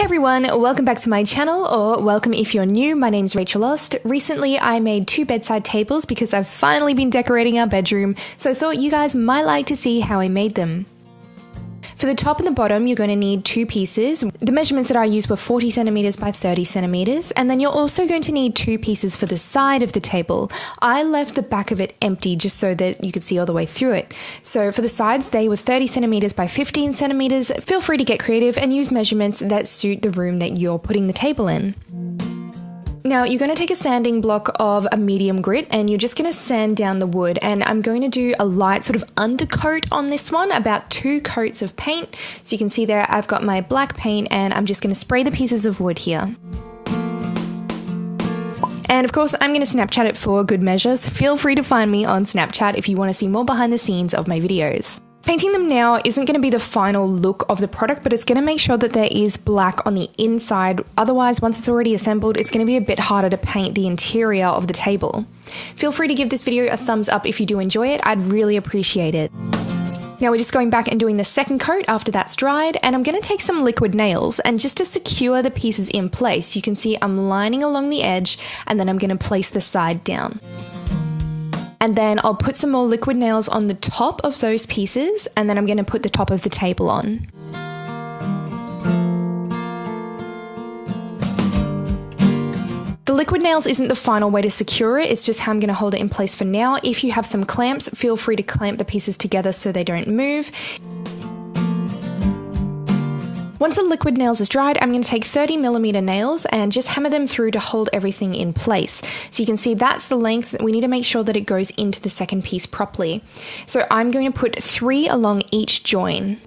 Hey everyone, welcome back to my channel, or welcome if you're new. My name's Rachel Lost. Recently I made 2 bedside tables because I've finally been decorating our bedroom, so I thought you guys might like to see how I made them. For the top and the bottom, you're going to need 2 pieces. The measurements that I used were 40 centimeters by 30 centimeters, and then you're also going to need 2 pieces for the side of the table. I left the back of it empty just so that you could see all the way through it. So for the sides, they were 30 centimeters by 15 centimeters. Feel free to get creative and use measurements that suit the room that you're putting the table in. Now you're going to take a sanding block of a medium grit and you're just going to sand down the wood, and I'm going to do a light sort of undercoat on this one, about 2 coats of paint. So you can see there I've got my black paint and I'm just going to spray the pieces of wood here. And of course I'm going to Snapchat it for good measures. Feel free to find me on Snapchat if you want to see more behind the scenes of my videos. Painting them now isn't going to be the final look of the product, but it's going to make sure that there is black on the inside. Otherwise, once it's already assembled, it's going to be a bit harder to paint the interior of the table. Feel free to give this video a thumbs up if you do enjoy it. I'd really appreciate it. Now we're just going back and doing the second coat after that's dried, and I'm going to take some liquid nails, and just to secure the pieces in place, you can see I'm lining along the edge and then I'm going to place the side down. And then I'll put some more liquid nails on the top of those pieces, and then I'm going to put the top of the table on. The liquid nails isn't the final way to secure it, it's just how I'm going to hold it in place for now. If you have some clamps, feel free to clamp the pieces together so they don't move. Once the liquid nails is dried, I'm going to take 30mm nails and just hammer them through to hold everything in place. So you can see that's the length. We need to make sure that it goes into the second piece properly. So I'm going to put 3 along each join.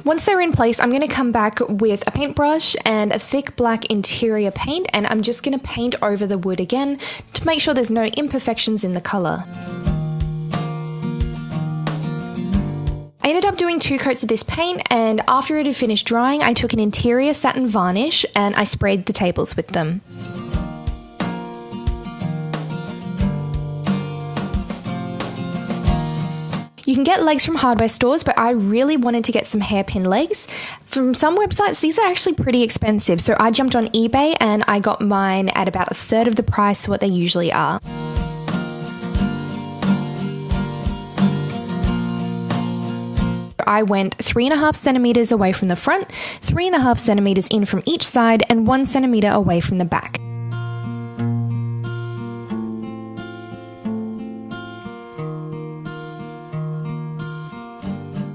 Once they're in place, I'm going to come back with a paintbrush and a thick black interior paint, and I'm just going to paint over the wood again to make sure there's no imperfections in the color. I ended up doing 2 coats of this paint, and after it had finished drying, I took an interior satin varnish and I sprayed the tables with them. You can get legs from hardware stores, but I really wanted to get some hairpin legs. From some websites, these are actually pretty expensive, so I jumped on eBay and I got mine at about 1/3 of the price to what they usually are. I went 3.5 centimeters away from the front, 3.5 centimeters in from each side, and 1 centimeter away from the back.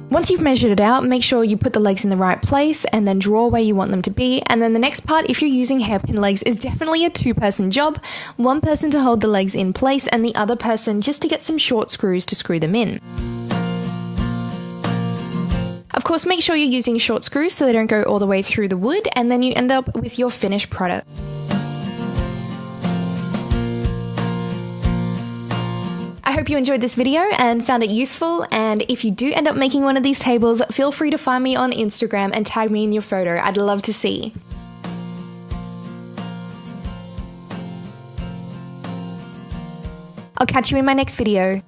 Once you've measured it out, make sure you put the legs in the right place and then draw where you want them to be. And then the next part, if you're using hairpin legs, is definitely a 2-person job. 1 person to hold the legs in place and the other person just to get some short screws to screw them in. Of course, make sure you're using short screws so they don't go all the way through the wood, and then you end up with your finished product. I hope you enjoyed this video and found it useful, and if you do end up making one of these tables, feel free to find me on Instagram and tag me in your photo. I'd love to see. I'll catch you in my next video.